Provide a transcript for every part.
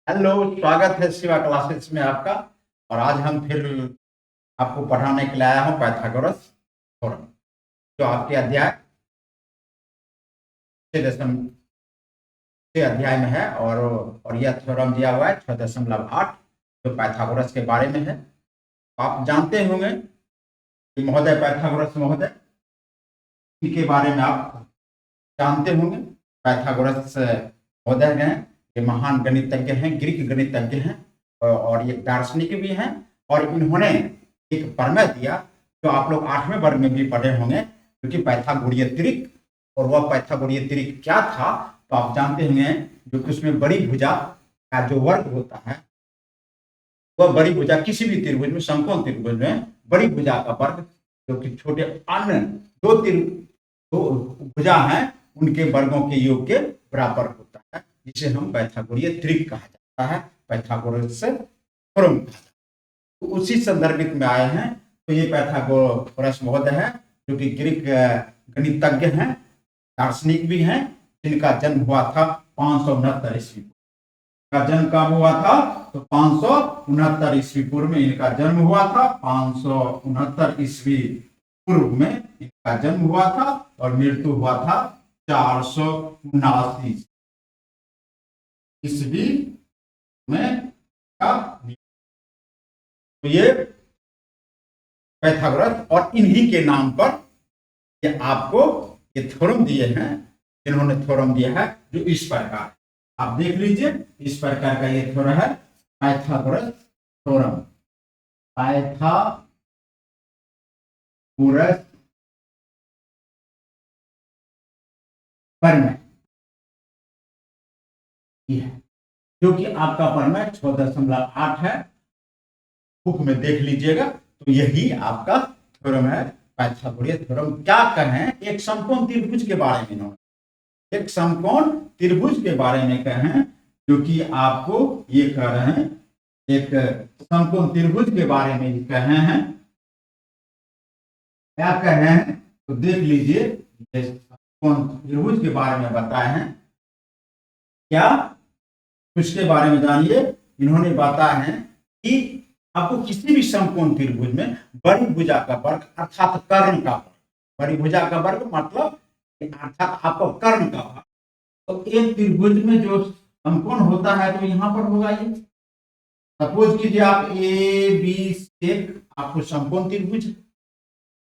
Hello, स्वागत है Shiva classes में आपका। और आज हम फिर आपको पढ़ाने के लिए आया हूँ पाइथागोरस थ्योरम, जो आपके अध्याय 6 में है। और यह थ्योरम दिया हुआ है 6.8, जो पाइथागोरस के बारे में है। आप जानते होंगे कि महोदय पाइथागोरस महोदय, इनके बारे में आप जानते होंगे। पाइथागोरस महोदय हैं, ये महान गणितज्ञ हैं, ग्रीक गणितज्ञ हैं और ये दार्शनिक भी हैं। और इन्होंने एक प्रमेय दिया जो आप लोग 8वें वर्ग में भी पढ़े होंगे, क्योंकि पाइथागोरीय त्रिक। और वह पाइथागोरीय त्रिक क्या था तो आप जानते होंगे, जो कि उसमें बड़ी भुजा का जो वर्ग होता है, वह बड़ी भुजा किसी भी त्रिभुज में, समकोण त्रिभुज में बड़ी भुजा का वर्ग, जो कि छोटे अन्य दो भुजा हैं उनके वर्गों के योग के बराबर होता है, जिसे हम पाइथागोरीय त्रिक कहा जाता है, पाइथागोरस थ्योरम। तो उसी संदर्भित में आए हैं। तो ये पाइथागोरस महोदय है, जो कि ग्रीक गणितज्ञ हैं, दार्शनिक भी हैं, जिनका जन्म हुआ था 569 ईस्वी। का जन्म कब हुआ था तो 569 ईस्वी पूर्व में इनका जन्म हुआ था। 569 ईस्वी पूर्व में इनका जन्म हुआ था और मृत्यु हुआ था 479 ईस्वी में का। तो ये पाइथागोरस, और इन्हीं के नाम पर ये आपको ये थ्योरम दिए हैं, जिन्होंने थ्योरम दिया है जो इस प्रकार, आप देख लीजिए, इस प्रकार का ये थ्योरम है पाइथागोरस थ्योरम। पाइथागोरस प्रमेय है, जो कि आपका प्रमेय 6.8 है। बुक में देख लीजिएगा। तो यही आपका थ्योरम है, पाइथागोरीय थ्योरम। क्या कहें, एक समकोण त्रिभुज के बारे में इन्होंने, एक समकोण त्रिभुज के बारे में कहें, जो कि आपको ये कह रहे हैं, एक समकोण त्रिभुज के बारे में कहे हैं। क्या कहे हैं तो देख लीजिए, समकोण त्रिभुज के बारे में बताए हैं। क्या, उसके बारे में जानिए। इन्होंने बताया है कि आपको किसी भी समकोण त्रिभुज में बड़ी भुजा का वर्ग अर्थात कर्ण का वर्ग, बड़ी भुजा का वर्ग मतलब अर्थात आपको कर्ण का वर्ग। तो एक त्रिभुज में जो समकोण होता है तो यहां पर होगा ये, सपोज कीजिए आप ए बी, एक आपको समकोण त्रिभुज,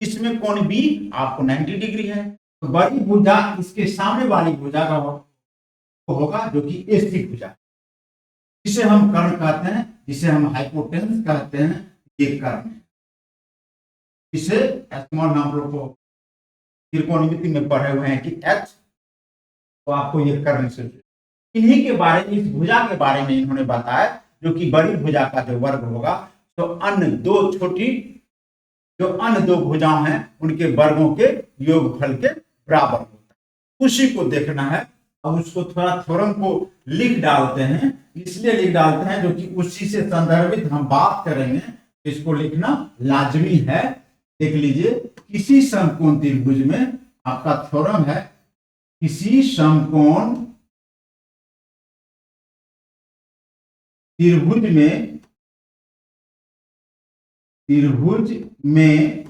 इसमें कोण बी आपको 90 डिग्री है। तो बड़ी भुजा इसके सामने वाली भुजा का होगा, जो कि एसी भुजा, जिसे हम कर्ण कहते हैं, जिसे हम हाइपोटेन्यूस कहते हैं। ये कर्ण है, इसे स्मॉल हम लोग को त्रिकोणमिति में पढ़े हुए हैं कि एच, तो आपको ये कर्ण से, इन्हीं के बारे में, इस भुजा के बारे में इन्होंने बताया, जो कि बड़ी भुजा का जो वर्ग होगा तो अन्य दो छोटी, जो अन्य दो भुजाएं हैं उनके वर्गों के योगफल के बराबर होता है। उसी को देखना है। अब उसको थोड़ा थ्योरम को लिख डालते हैं, इसलिए लिख डालते हैं जो कि उसी से संदर्भित हम बात करेंगे, इसको लिखना लाजमी है। देख लीजिए, किसी समकोण त्रिभुज में आपका थ्योरम है, किसी समकोण त्रिभुज में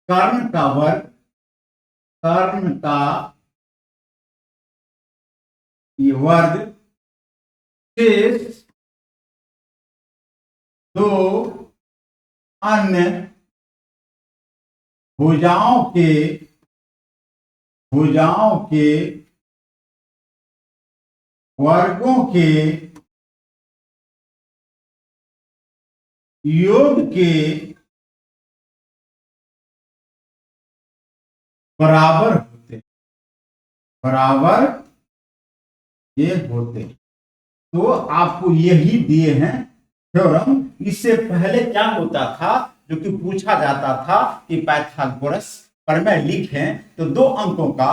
कर्ण का वर्ग, कर्ण का ये वर्ग शेष दो अन्य भुजाओं के वर्गों के योग के बराबर ये होते। तो आपको यही दिए हैं थ्योरम। इससे पहले क्या होता था, जो कि पूछा जाता था कि पाइथागोरस प्रमेय लिखें, तो 2 अंकों का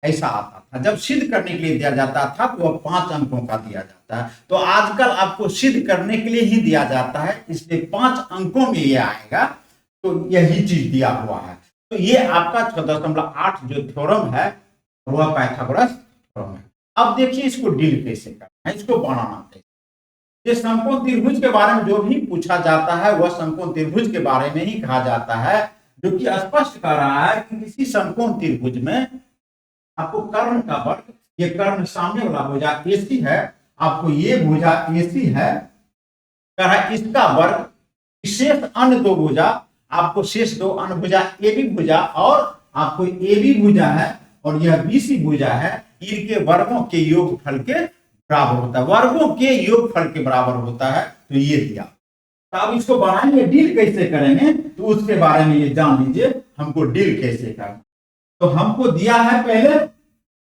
ऐसा आता था। जब सिद्ध करने के लिए दिया जाता था तो वह 5 अंकों का दिया जाता है। तो आजकल आपको सिद्ध करने के लिए ही दिया जाता है, इसलिए 5 अंकों में ये आएगा। तो यही चीज दिया हुआ है। तो ये आपका 6.8 जो थ्योरम है वह पाइथागोरस थ्योरम है। अब देखिए इसको डील कैसे करना है, इसको बनाना कैसे। ये समकोण त्रिभुज के बारे में जो भी पूछा जाता है वह समकोण त्रिभुज के बारे में ही कहा जाता है, जो कि स्पष्ट कर रहा है कि किसी समकोण त्रिभुज में आपको कर्ण का वर्ग, ये कर्ण सामने वाला भुजा AC है, आपको ये भुजा AC है, कह रहा है इसका वर्ग शेष अन्य दो भुजा, आपको शेष दो अन्य भुजा AB भुजा और आपको AB भुजा है और यह BC भुजा है, इनके वर्गों के योगफल के बराबर होता है, वर्गों के योगफल के बराबर होता है। तो ये दिया, तो अब इसको बनाएंगे, डील कैसे करेंगे तो उसके बारे में ये जान लीजिए, हमको डील कैसे करना। तो हमको दिया है, पहले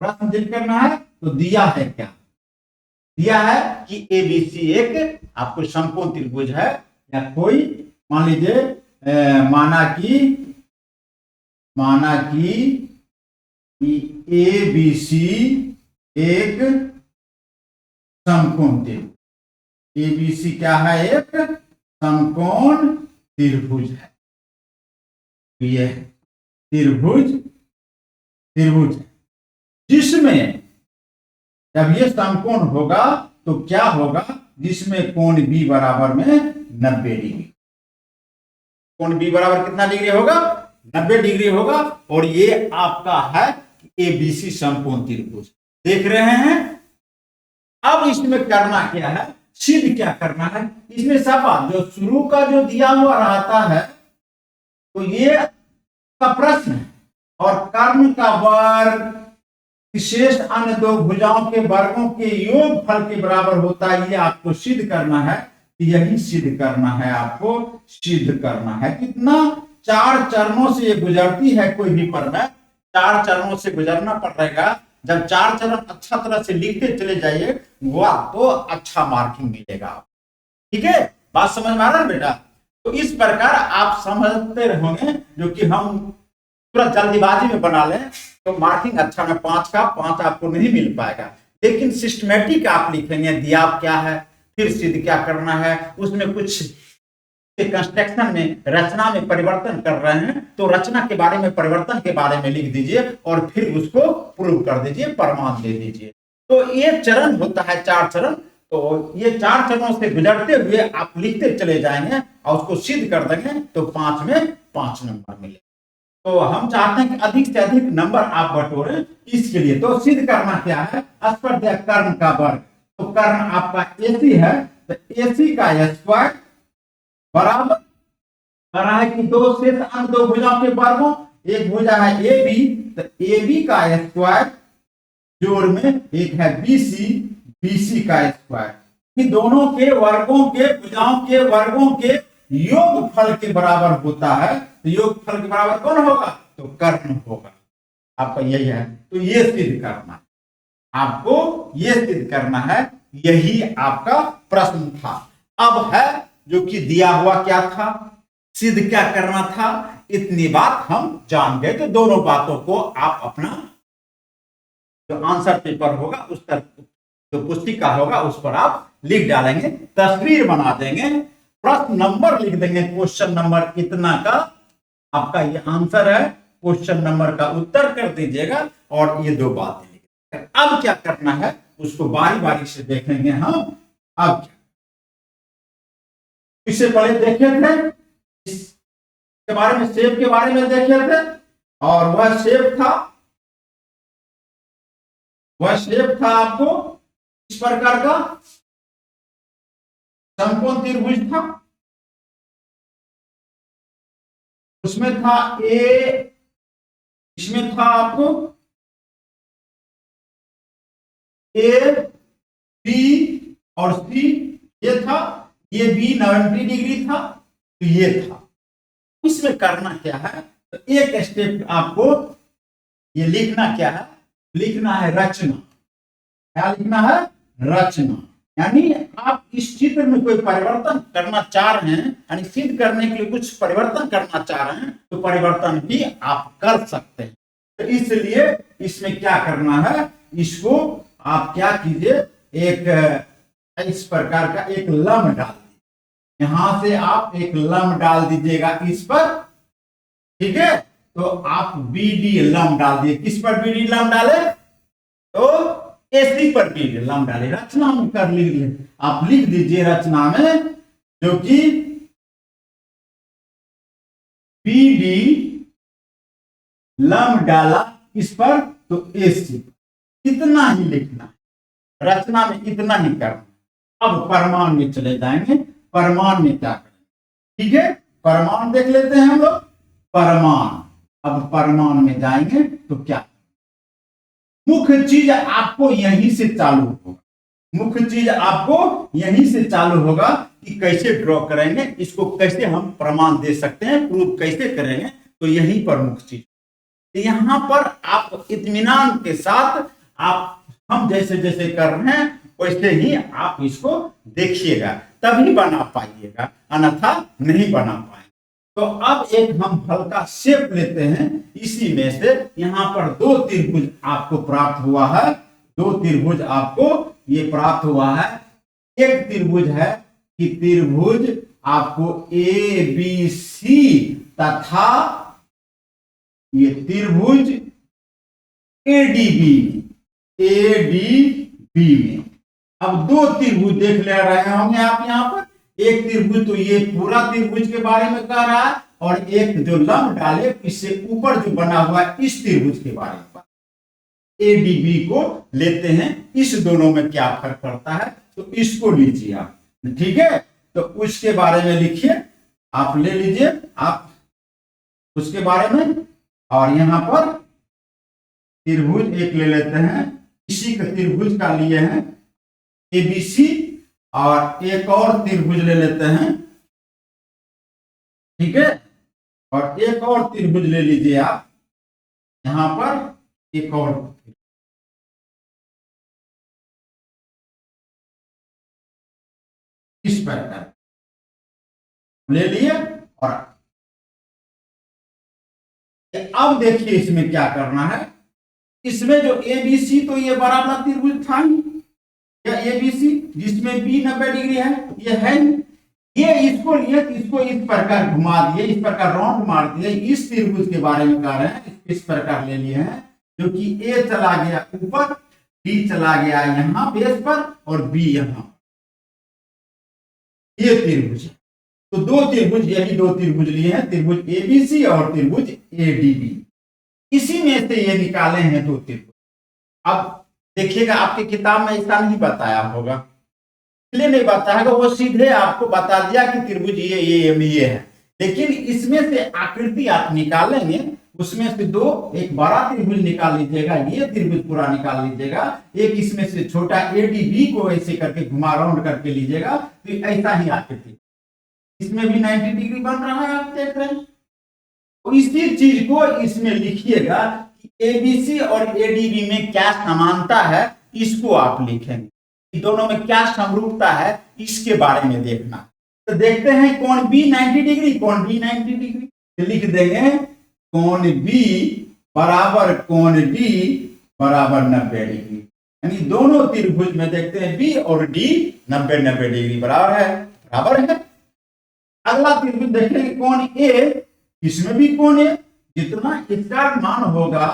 प्रश्न डील करना है, तो दिया है क्या, दिया है कि ABC एक आपको समकोण त्रिभुज है, या कोई मान लीजिए माना कि ABC एक समकोण त्रिभुज, ABC क्या है, एक समकोण त्रिभुज है, ये त्रिभुज है जिसमें जब ये समकोण होगा तो क्या होगा, जिसमें कोण B बराबर में 90 डिग्री, कोण B बराबर कितना डिग्री होगा, 90 डिग्री होगा। और ये आपका है ABC समकोण त्रिभुज, देख रहे हैं। अब इसमें करना क्या है, सिद्ध क्या करना है, इसमें सपा जो शुरू का जो दिया हुआ रहता है तो ये का प्रश्न है, और कर्ण का वर्ग शेष अन्य दो भुजाओं के वर्गों के योगफल के बराबर होता है, ये आपको सिद्ध करना है, यही सिद्ध करना है, आपको सिद्ध करना है। कितना, 4 चरणों से ये गुजरती है, कोई भी प्रमेय 4 चरणों से गुजरना पड़ेगा। जब 4 चरण अच्छा तरह से लिखते चले जाइए वाह तो अच्छा मार्किंग मिलेगा, ठीक है, बात समझ में आ रहा है बेटा। तो इस प्रकार आप समझते रहोगे, जो कि हम पूरा जल्दीबाजी में बना लें तो मार्किंग अच्छा में 5 का 5 आपको नहीं मिल पाएगा, लेकिन सिस्टमेटिक आप लिखेंगे, दिया क्या है, फिर सिद्ध क्या करना है, उसमें कुछ कंस्ट्रक्शन में रचना में परिवर्तन कर रहे हैं तो रचना के बारे में, परिवर्तन के बारे में लिख दीजिए और फिर उसको प्रूव कर दीजिए, प्रमाण दे दीजिए। तो ये चरण होता है 4 चरण, तो ये 4 चरणों से गुजरते हुए आप लिखते चले जाएंगे और उसको सिद्ध कर देंगे तो 5 में 5 नंबर मिले। तो हम चाहते हैं कि अधिक से अधिक नंबर आप बटोरें, इसके लिए तो सिद्ध करना क्या है, स्पर्धा कर्ण का वर्ग, तो कर्ण आपका AC है, तो AC का स्क्वायर बराबर करा है कि 2 शेष अन्य दो भुजाओं के वर्गों, एक भुजा है AB, तो AB का स्क्वायर जोड़ में एक है BC का स्क्वायर, कि दोनों के वर्गों के भुजाओं के वर्गों के योगफल के बराबर होता है। तो योगफल के बराबर कौन होगा, तो कर्ण होगा, आपका यही है। तो ये सिद्ध करना, आपको ये सिद्ध करना है, यही आपका प्रश्न था। अब है जो कि दिया हुआ क्या था, सिद्ध क्या करना था, इतनी बात हम जान गए। तो दोनों बातों को आप अपना जो आंसर पेपर होगा उस पर, जो पुस्तिका होगा उस पर आप लिख डालेंगे, तस्वीर बना देंगे, प्रश्न नंबर लिख देंगे, क्वेश्चन नंबर इतना का आपका ये आंसर है, क्वेश्चन नंबर का उत्तर कर दीजिएगा और ये 2 बातें लिखेंगे। अब क्या करना है उसको बारी बारी से देखेंगे हम। अब क्या, इससे पहले देखे थे, इसके बारे में, शेप के बारे में देखे थे, और वह शेप था आपको इस प्रकार का समकोण त्रिभुज था, उसमें था इसमें था आपको A, B और C, ये था, ये B 90 डिग्री था, तो ये था। इसमें करना क्या है, तो एक स्टेप आपको ये लिखना क्या है, लिखना है रचना। क्या लिखना है, रचना, यानी आप इस चित्र में कोई परिवर्तन करना चाह रहे हैं, यानी सिद्ध करने के लिए कुछ परिवर्तन करना चाह रहे हैं, तो परिवर्तन भी आप कर सकते हैं। तो इसलिए इसमें क्या करना है, इसको आप क्या कीजिए, एक इस प्रकार का एक लम्ब डाल दीजिए, यहां से आप एक लम्ब डाल दीजिएगा इस पर, ठीक है। तो आप BD लम्ब डाल दिए, किस पर BD लम्ब डाले, तो एसी पर बी लम डाले, रचना में कर लीजिए, आप लिख दीजिए रचना में, जो कि बी डी लम डाला इस पर तो एसी, इतना ही लिखना है रचना में, इतना ही करना। अब परमाणु में चले जाएंगे, परमाणु में क्या करेंगे, ठीक है, परमाणु देख लेते हैं हम लोग। परमाणु, अब परमाणु में जाएंगे तो क्या, मुख्य चीज आपको यहीं से चालू होगा, मुख्य चीज आपको यहीं से चालू होगा कि कैसे ड्रॉ करेंगे, इसको कैसे हम प्रमाण दे सकते हैं, प्रूफ कैसे करेंगे, तो यहीं पर मुख्य चीज। यहां पर आप इत्मीनान के साथ आप हम जैसे जैसे कर रहे हैं वैसे ही आप इसको देखिएगा, तभी बना पाइएगा, अन्यथा नहीं बना पाएंगे। तो अब एक हम हल्का शेप लेते हैं, इसी में से यहां पर दो त्रिभुज आपको प्राप्त हुआ है, दो त्रिभुज आपको ये प्राप्त हुआ है। एक त्रिभुज है कि त्रिभुज आपको ए बी सी तथा ये त्रिभुज एडीबी में। अब दो त्रिभुज देख ले रहे होंगे आप यहाँ पर, एक त्रिभुज तो ये पूरा त्रिभुज के बारे में कह रहा है, और एक जो लंब डाले इससे ऊपर जो बना हुआ है इस त्रिभुज के बारे में, एडीबी को लेते हैं। इस दोनों में क्या फर्क पड़ता है, तो इसको लीजिए आप, ठीक है, तो उसके बारे में लिखिए, आप ले लीजिए आप उसके बारे में। और यहां पर त्रिभुज एक ले लेते हैं, इसी का त्रिभुज का लिए हैं एबीसी, और एक और त्रिभुज ले लेते हैं, ठीक है, और एक और त्रिभुज ले लीजिए आप, यहां पर एक और इस प्रकार ले लिए। और अब देखिए इसमें क्या करना है, इसमें जो एबीसी तो ये बराबर त्रिभुज था ही, या एबीसी जिसमें बी 90 डिग्री है, ये है, ये इसको लिए इसको इस प्रकार घुमा दिए, इस प्रकार राउंड मार दिए, इस त्रिभुज के बारे में कह रहे हैं, इस प्रकार ले लिए हैं, जो कि ए चला गया ऊपर, डी चला गया यहां बेस पर, और बी यहां, ये त्रिभुज। तो दो त्रिभुज, यही दो त्रिभुज लिए हैं, त्रिभुज एबीसी और त्रिभुज एडीबी, इसी में से ये निकाले हैं दो त्रिभुज। अब देखिएगा आपकी किताब में ऐसा नहीं बताया होगा, इसलिए नहीं बताया, वो सीधे आपको बता दिया कि त्रिभुज ये है, लेकिन इसमें से आकृति आप निकालेंगे, उसमें से दो, एक बड़ा त्रिभुज निकाल लीजिएगा, ये त्रिभुज पूरा निकाल लीजिएगा, एक इसमें से छोटा एडीबी को ऐसे करके घुमा राउंड करके लीजिएगा, तो ऐसा ही आकृति, इसमें भी 90 डिग्री बन रहा है, आप देख रहे हैं। तो इसी चीज को इसमें लिखिएगा कि एबीसी और एडीबी में क्या समानता है, इसको आप लिखेंगे, दोनों में क्या समरूपता है इसके बारे में देखना। तो देखते हैं कोण बी 90 डिग्री, कोण बी 90 डिग्री, तो लिख देंगे कोण बी बराबर कोण डी बराबर 90 डिग्री, यानी दोनों त्रिभुज में देखते हैं बी और डी 90 डिग्री बराबर है। अगला त्रिभुज देखेंगे कोण ए, इसमें भी कोण ए, जितना इसका मान होगा,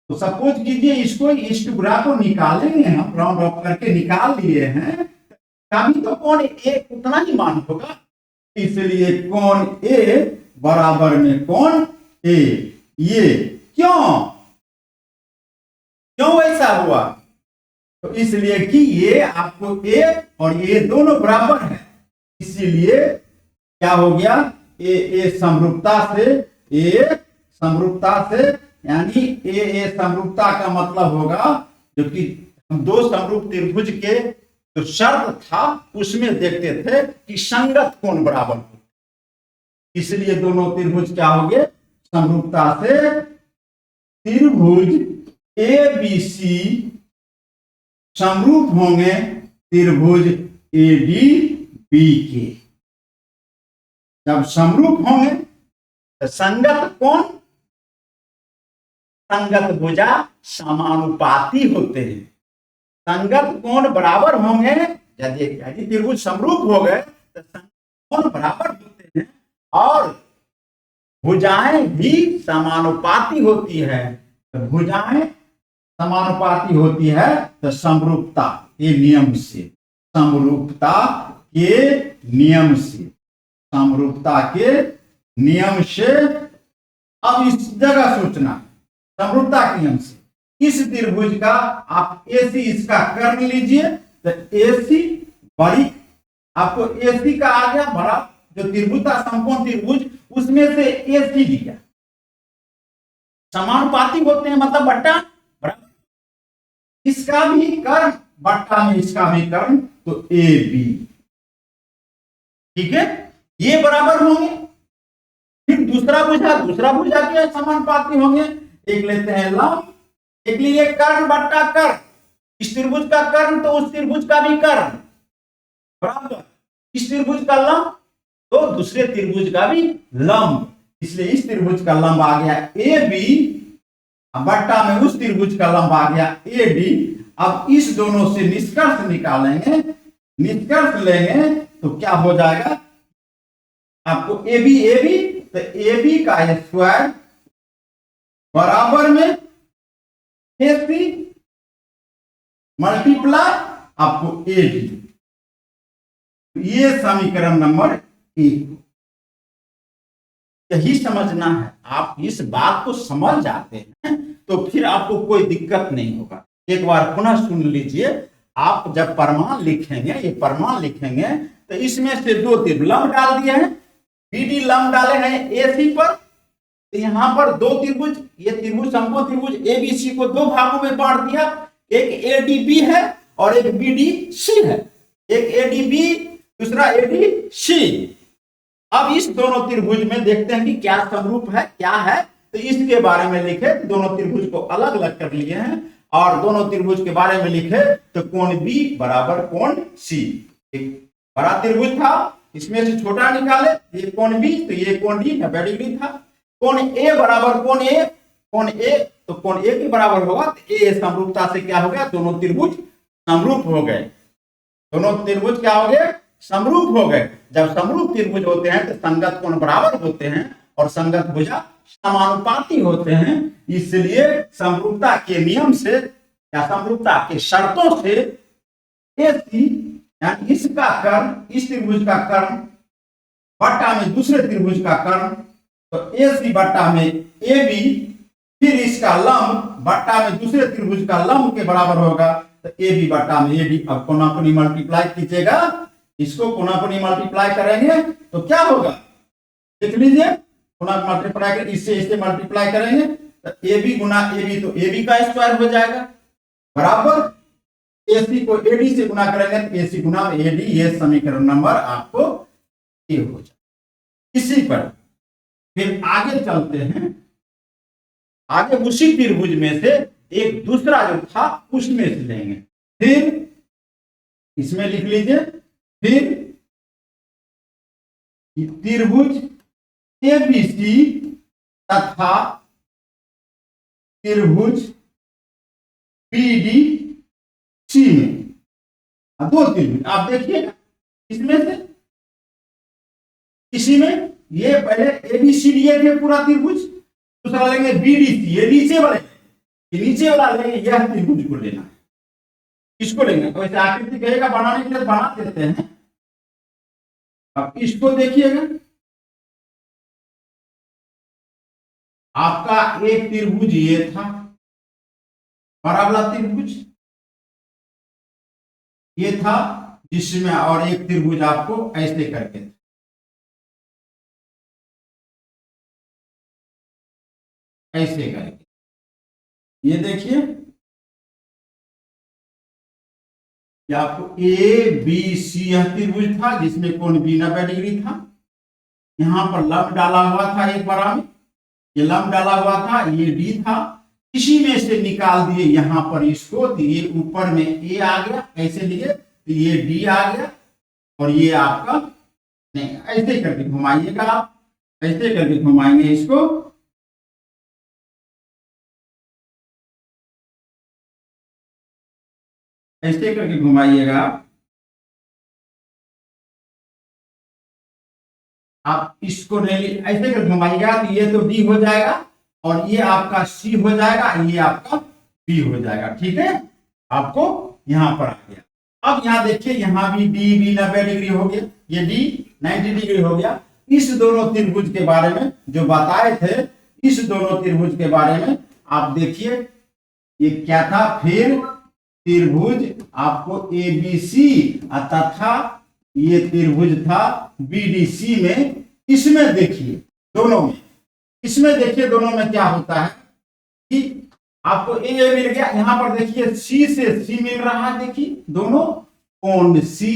तो सपोज कीजिए इसको हिस्टोग्राफ को निकालेंगे हम, राउंड ऑफ करके निकाल लिए हैं, तभी तो कोण ए उतना ही मान होगा, इसलिए कोण ए बराबर में कोण ए। ये क्यों ऐसा हुआ, तो इसलिए कि ये आपको ए और ये दोनों बराबर है, इसीलिए क्या हो गया, ए समरूपता से, यानी ए समरूपता का मतलब होगा, जो कि हम दो समरूप त्रिभुज के जो शर्त था उसमें देखते थे कि संगत कोण बराबर हो, इसलिए दोनों त्रिभुज क्या हो गए, समरूपता से त्रिभुज एबीसी समरूप होंगे त्रिभुज एडीबी के। जब समरूप होंगे तो संगत कोण, संगत भुजा समानुपाती होते हैं, संगत कोण बराबर होंगे, यदि त्रिभुज समरूप हो गए तो संगत कोण बराबर होते हैं, और भुजाएं भी समानुपाती होती है। तो भुजाएं समानुपाती होती है तो समरूपता के नियम से, समरूपता के नियम से, समरूपता के नियम से। अब इस जगह सोचना समरूपता के नियम से इस त्रिभुज का आप AC इसका कर्ण लीजिए तो AC बड़ी, आपको AC का आ गया बड़ा, जो त्रिभुज था समकोण त्रिभुज उसमें से AC लिया, समानुपाती होते हैं मतलब बट्टा बराबर, इसका भी कर्ण बट्टा में इसका भी कर्ण तो AB, ठीक है, ये बराबर होंगे। फिर दूसरा भुजा के समानुपाती होंगे, एक लेते हैं लंब, एक लिए कर्ण बट्टा कर्ण, इस त्रिभुज का कर्ण तो उस त्रिभुज का भी कर्ण बराबर, इस त्रिभुज का लंब तो दूसरे त्रिभुज का भी लंब, इसलिए इस त्रिभुज का लंब आ गया AB, बट्टा में उस त्रिभुज का लंब आ गया AD। अब इस दोनों से निष्कर्ष निकालेंगे, निष्कर्ष लेंगे तो क्या हो जाएगा, आपको AB तो AB का स्क्वायर बराबर में AC मल्टीप्लाई आपको AD, ये समीकरण नंबर 1। यही समझना है, आप इस बात को समझ जाते हैं तो फिर आपको कोई दिक्कत नहीं होगा। एक बार पुनः सुन लीजिए, आप जब प्रमाण लिखेंगे, ये प्रमाण लिखेंगे तो इसमें से दो त्रिभुज लंब डाल दिए हैं, BD लंब डाले हैं AC पर, तो यहां पर दो त्रिभुज, ये त्रिभुज समकोण त्रिभुज ABC को दो भागों में बांट दिया, एक ADB है और एक BDC है, एक ADB दूसरा ADC। अब इस दोनों त्रिभुज में देखते हैं कि क्या समरूप है क्या है, तो इसके बारे में लिखे, दोनों त्रिभुज को अलग अलग कर लिए हैं और दोनों त्रिभुज के बारे में लिखे तो कोण B बराबर कोण C, एक बड़ा त्रिभुज था इसमें से छोटा निकाले, ये कोण B तो ये कोण D 90 डिग्री था, कोण A बराबर कोण A, कोण A तो कोण A के बराबर होगा, तो A समरूपता से क्या हो गया, दोनों त्रिभुज समरूप हो गए, दोनों त्रिभुज क्या हो गए, समरूप हो गए। जब समरूप त्रिभुज होते हैं तो संगत कोण बराबर होते हैं और संगत भुजा समानुपाती होते हैं, इसलिए समरूपता के नियम से या समरूपता के शर्तों से AC यानी इसका कर्ण, इस त्रिभुज का कर्ण बट्टा में दूसरे त्रिभुज का कर्ण तो AC बट्टा में AB, फिर इसका लंब बट्टा में दूसरे त्रिभुज का लंब के बराबर होगा तो AB बट्टा में AD। अब कोणाकोणी मल्टीप्लाई कीजिएगा, इसको कोणाकोणी मल्टीप्लाई करेंगे तो क्या होगा, देख लीजिए, कोणाकोणी मल्टीप्लाई कर इससे इससे मल्टीप्लाई करेंगे तो AB गुना AB तो AB का स्क्वायर हो जाएगा बराबर, AC को AD से गुना करेंगे तो AC गुना AD, ये समीकरण नंबर आपको ये हो जाए। इसी पर फिर आगे चलते हैं, आगे उसी त्रिभुज में से एक दूसरा जो था उसमें से लेंगे, फिर इसमें लिख लीजिए, फिर त्रिभुज ABC तथा त्रिभुज BDC में दो त्रिभुज आप देखिएगा, इसमें से इसी में ये पहले ABC लिए थे पूरा त्रिभुज, दूसरा लेंगे BDC, ये नीचे वाले, ये नीचे वाला लेंगे, यह त्रिभुज को लेना है, इसको लेंगे। तो ऐसे आकृति कहेगा बनाने के लिए बना देते हैं। अब इसको देखिएगा, आपका एक त्रिभुज ये था, बड़ा वाला त्रिभुज ये था, जिसमें और एक त्रिभुज आपको ऐसे करके था, ऐसे करके, ये देखिए आपको ABC यह त्रिभुज था जिसमें कोण B 90 डिग्री था, यहां पर लंब डाला हुआ था एक बराबर, ये लंब डाला हुआ था, ये D था, इसी में से निकाल दिए यहां पर इसको, तो ये ऊपर में A आ गया, ऐसे लिए तो ये D आ गया और ये आपका नहीं, ऐसे करके घुमाइएगा आप, ऐसे करके घुमाएंगे इसको, ऐसे करके घुमाइएगा आप इसको नहीं, ऐसे करके घुमाइएगा तो ये तो D हो जाएगा और ये आपका C हो जाएगा, ये आपका बी हो जाएगा। ठीक है, आपको यहां पर आ गया। अब यहां देखिए, यहां भी बी 90 डिग्री हो गया, ये डी 90 डिग्री हो गया। इस दोनों त्रिभुज के बारे में जो बताए थे, इस दोनों त्रिभुज के बारे में आप देखिए, ये क्या था, फिर त्रिभुज आपको एबीसी तथा ये त्रिभुज था बीडीसी में। इसमें देखिए दोनों में, इसमें देखिए दोनों में क्या होता है कि आपको ए मिल गया, यहां पर देखिए सी से सी मिल रहा है। देखिए दोनों कोण सी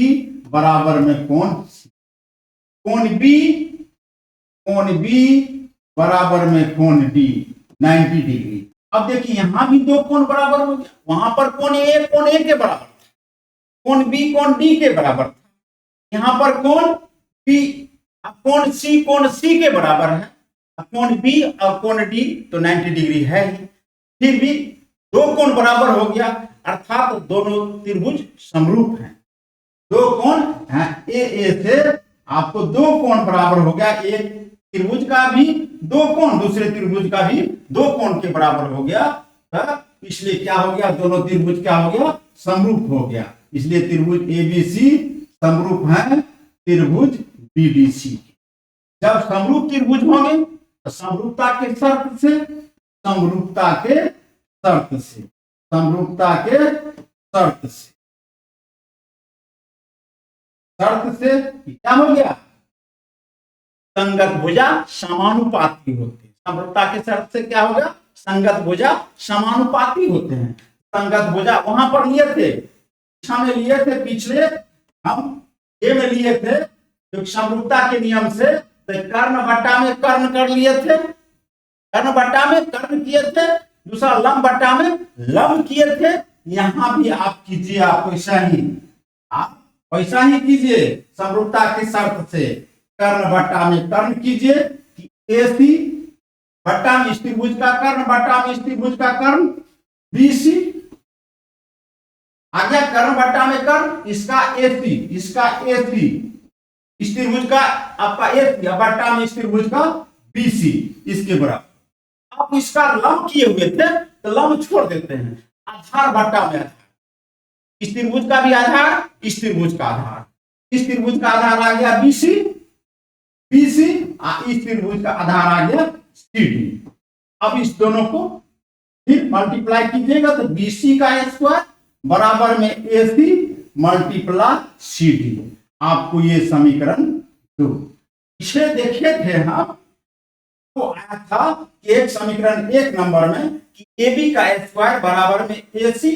बराबर में कोण सी, कोण बी बराबर में कोण डी 90 डिग्री। अब देखिए यहां भी दो कोण बराबर हो गया, वहां पर कोण ए के बराबर था, कोण बी कोण डी के बराबर था, यहां पर कोण बी कोण सी के बराबर है, कोण बी और कोण डी तो 90 डिग्री है ही। फिर भी दो कोण बराबर हो गया, अर्थात दोनों त्रिभुज समरूप हैं। दो कोण ए से आपको दो कोण बराबर हो गया, एक त्रिभुज का भी दो कोण, दूसरे त्रिभुज का भी दो कोण के बराबर हो गया। इसलिए क्या हो गया, दोनों त्रिभुज क्या हो गया, समरूप हो गया। इसलिए त्रिभुज एबीसी समरूप है त्रिभुज बीडीसी। जब समरूप त्रिभुज होंगे तो समरूपता के शर्त से, समरूपता के शर्त से, समरूपता के शर्त से, शर्त से क्या हो गया, संगत भुजा समानुपाती होते हैं। समरूपता के शर्त से क्या होगा, संगत भुजा समानुपाती होते हैं। संगत भुजा वहां पर लिए थे, में लिए थे, पिछले हम ए में लिए थे, जो समरूपता के नियम से तो कर्ण बट्टा में कर्ण कर लिए थे, कर्ण बट्टा में कर्ण किए थे, दूसरा लंब बट्टा में लंब किए थे। यहां भी आप कीजिए, आप वैसा ही कीजिए, समरूपता की शर्त से कर्ण बट्टा में कर्ण कीजिए कि एसी बट्टा में त्रिभुज का कर्ण, बट्टा में त्रिभुज का कर्ण बीसी आ गया, कर्ण बट्टा में कर्ण, इसका एसी, इसका एसी, इस त्रिभुज का आपका एसी, बट्टा में त्रिभुज का बीसी, इसके बराबर। आप इसका लंब किए हुए थे तो लंब छोड़ देते हैं, आधार बट्टा में आधार, इस त्रिभुज का भी आधार, इस त्रिभुज का आधार, इस त्रिभुज का आधार आ गया बीसी, बीसी इस त्रिभुज का आधार आ गया सीडी। अब इस दोनों को फिर मल्टीप्लाई कीजिएगा तो बीसी का स्क्वायर बराबर में एसी मल्टीप्लाई सीडी, आपको ये समीकरण दो। इसे देखे थे हम, तो आया था कि एक समीकरण एक नंबर में कि ए बी का स्क्वायर बराबर में ए सी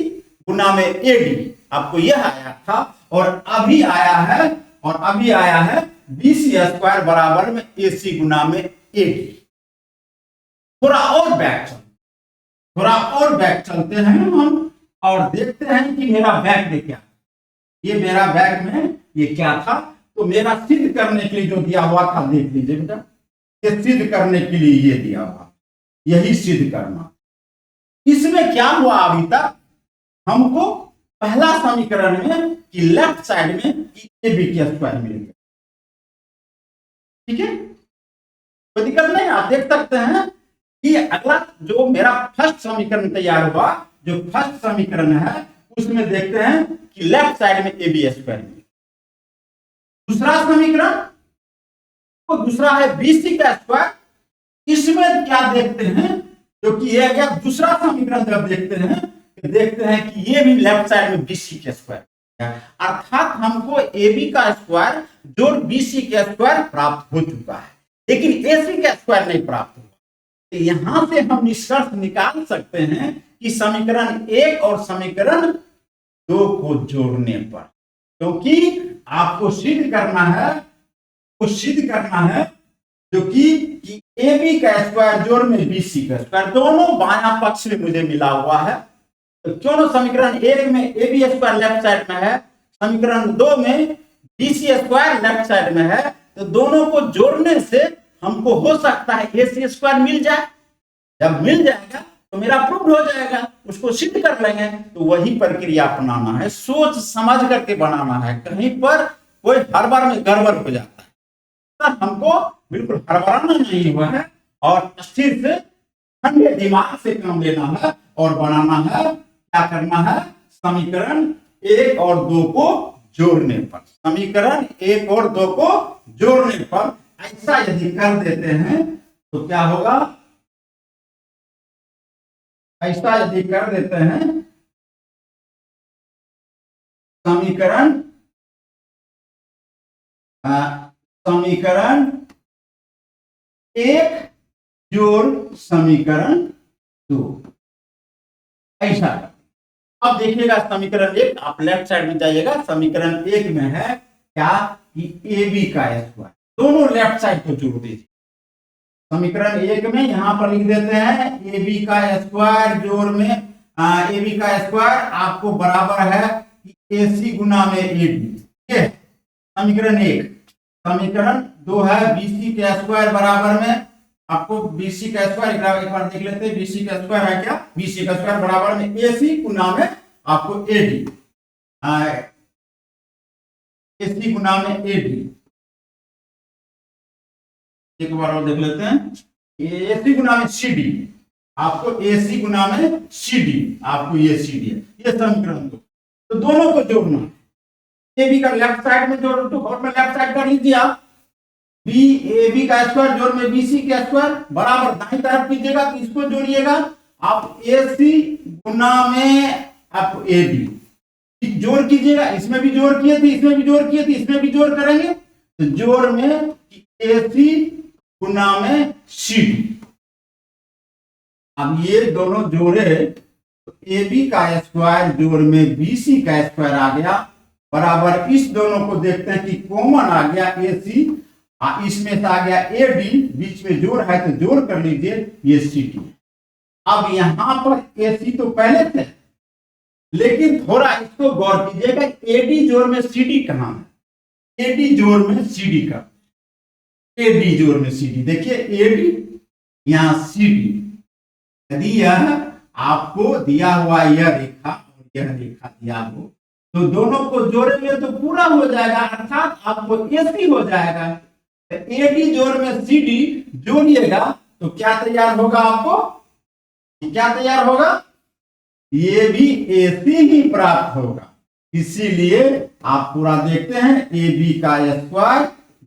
गुना में ए डी, आपको यह आया था। और अभी आया है बी सी स्क्वायर बराबर में ए सी गुना में ए डी। थोड़ा और बैक चलते हैं हम और देखते हैं कि मेरा बैक में क्या, ये मेरा बैक में ये क्या था। तो मेरा सिद्ध करने के लिए जो दिया हुआ था, देख लीजिए बेटा, ये सिद्ध करने के लिए ये दिया हुआ, यही सिद्ध करना। इसमें क्या हुआ, अभी तक हमको पहला समीकरण में कि लेफ्ट साइड में कि ए बी का स्क्वायर मिल गया, ठीक है, कोई दिक्कत नहीं। आप देख सकते हैं कि अगला जो मेरा फर्स्ट समीकरण तैयार हुआ, जो फर्स्ट समीकरण है उसमें देखते हैं कि लेफ्ट साइड में ए बी स्क्वायर मिल। दूसरा समीकरण तो दूसरा है बीसी का स्क्वायर, इसमें क्या देखते हैं, जो कि ये गया दूसरा समीकरण जब देखते हैं कि ये भी लेफ्ट साइड में बीसी का स्क्वायर, अर्थात हमको ए बी का स्क्वायर जोड़ बीसी का स्क्वायर प्राप्त हो चुका है, लेकिन एसी का स्क्वायर नहीं प्राप्त हुआ। तो यहां से हम निष्कर्ष निकाल सकते हैं कि समीकरण एक और समीकरण दो को जोड़ने पर, क्योंकि आपको सिद्ध करना है जो कि ए बी का स्क्वायर जोड़ में बीसी का स्क्वायर, दोनों बायां पक्ष में मुझे मिला हुआ है। तो क्यों ना समीकरण एक में A B square left side में है, समीकरण दो में बीसी स्क्वायर लेफ्ट साइड में है, तो दोनों को जोड़ने से हमको हो सकता है एसी स्क्वायर मिल जाए। जब मिल जाएगा तो मेरा प्रूव हो जाएगा, उसको सिद्ध कर लेंगे। तो वही प्रक्रिया अपनाना है, सोच समझ करके बनाना है, कहीं पर कोई हड़बड़ में गड़बड़ हो जाता है। तो हमको बिल्कुल हड़बड़ाना नहीं हुआ है और स्थिर से ठंडे दिमाग से काम लेना है और बनाना है, क्या करना है, समीकरण 1 और 2 को जोड़ने पर, समीकरण 1 और 2 को जोड़ने पर ऐसा यदि कर देते हैं तो क्या होगा, ऐसा यदि कर देते हैं समीकरण समीकरण 1 जोड़ समीकरण 2, ऐसा। अब देखिएगा समीकरण 1, आप लेफ्ट साइड में जाइएगा, समीकरण 1 में है क्या कि ए बी का स्क्वायर, दोनों लेफ्ट साइड को जोड़ दीजिए। समीकरण 1 में यहां पर लिख देते हैं ए बी का स्क्वायर जोड़ में ए बी का स्क्वायर आपको बराबर है ए सी गुना में ए बी, ठीक है, समीकरण 1। समीकरण 2 है बीसी के स्क्वायर बराबर में आपको बीसी का स्क्वायर एक बार देख लेते हैं, बीसी का स्क्वायर है क्या, बीसी का स्क्वायर बराबर में एसी गुना में आपको एडी, एसी गुना में एडी, एक बार और देख लेते हैं, एसी गुना में सीडी, आपको एसी गुना में सीडी, आपको ये सीडी है, ये समीकरण 2। तो दोनों को जोड़ना, ए बी का लेफ्ट साइड में जोड़ दो और में लेफ्ट साइड कर लीजिए आप, बी ए बी का स्क्वायर जोड़ में बीसी का स्क्वायर बराबर दाईं तरफ कीजिएगा तो इसको जोड़िएगा आप ए सी गुना में आप ए बी, जोड़ कीजिएगा, इसमें भी जोड़ किए थे, इसमें भी जोड़ किए थे, इसमें भी जोड़ करेंगे तो जोड़ में ए सी गुना में सी डी। अब ये दोनों जोड़े तो ए बी का स्क्वायर जोड़ में बीसी का स्क्वायर आ गया बराबर, इस दोनों को देखते हैं कि कॉमन आ गया ए सी, इसमें से आ गया ए डी, बीच में जोड़ है तो जोड़ कर लीजिए, ये सी टी। अब यहां पर ए सी तो पहले थे, लेकिन थोड़ा इसको गौर कीजिएगा, एडी जोड़ में सी डी कहां है, एडी जोड़ में सी डी का, एडी जोड़ में सी डी, देखिए एडी यहां सी डी, यदि यह आपको दिया हुआ यह रेखा और यह रेखा दिया हो तो दोनों को जोड़ेंगे तो पूरा हो जाएगा, अर्थात आपको एसी हो जाएगा। एडी जोड़ में सीडी जोड़िएगा तो क्या तैयार होगा, आपको क्या तैयार होगा, ये भी एसी ही प्राप्त होगा। इसीलिए आप पूरा देखते हैं ए बी का स्क्वायर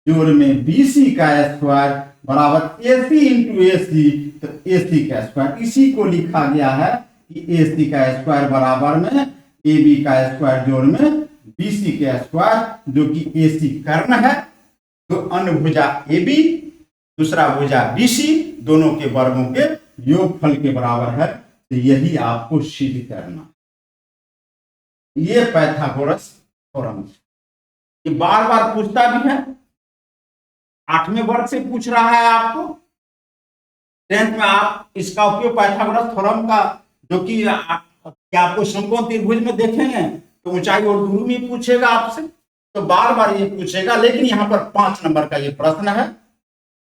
जोड़ में बीसी का स्क्वायर बराबर एसी इंटू एसी, तो एसी का स्क्वायर, इसी को लिखा गया है कि एसी का स्क्वायर बराबर में ए बी का स्क्वायर जोड़ में बीसी का स्क्वायर, जो कि एसी कर्ण है, तो अनुभुजा ए बी दूसरा भुजा बीसी दोनों के वर्गों के योगफल के बराबर है, तो यही आपको सिद्ध करना। ये पाइथागोरस थ्योरम, ये बार बार पूछता भी है, 8वें वर्ग से पूछ रहा है आपको, 10th में आप इसका उपयोग पाइथागोरस थ्योरम का, जो कि आपको समकोण त्रिभुज में देखेंगे तो ऊंचाई और दूरी में पूछेगा आपसे, तो बार बार ये पूछेगा। लेकिन यहाँ पर 5 नंबर का ये प्रश्न है,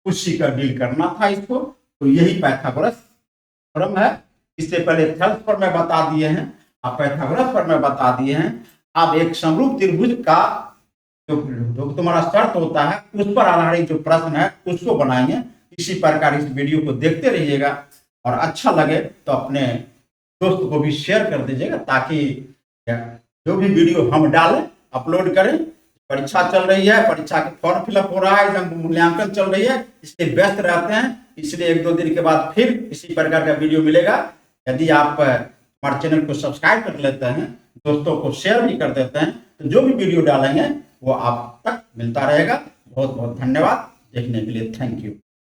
उसी का डील करना था इसको, तो यही पाइथागोरस थ्योरम है। इससे पहले थेल्स पर मैं बता दिए हैं, अब पाइथागोरस पर मैं बता दिए हैं। अब एक समरूप त्रिभुज का जो तुम्हारा शर्त होता है उस पर आधारित जो प्रश्न है उसको बनाएंगे। इसी प्रकार इस वीडियो को देखते रहिएगा और अच्छा लगे तो अपने दोस्त को भी शेयर कर दीजिएगा, ताकि जो भी वीडियो हम डालें अपलोड करें। परीक्षा चल रही है, परीक्षा के फॉर्म फिलअप हो रहा है, एग्जाम मूल्यांकन चल रही है, इसलिए व्यस्त रहते हैं, इसलिए 1-2 दिन के बाद फिर इसी प्रकार का वीडियो मिलेगा। यदि आप हमारे चैनल को सब्सक्राइब कर लेते हैं, दोस्तों को शेयर भी कर देते हैं, तो जो भी वीडियो डालेंगे वो आप तक मिलता रहेगा। बहुत बहुत धन्यवाद देखने के लिए, थैंक यू।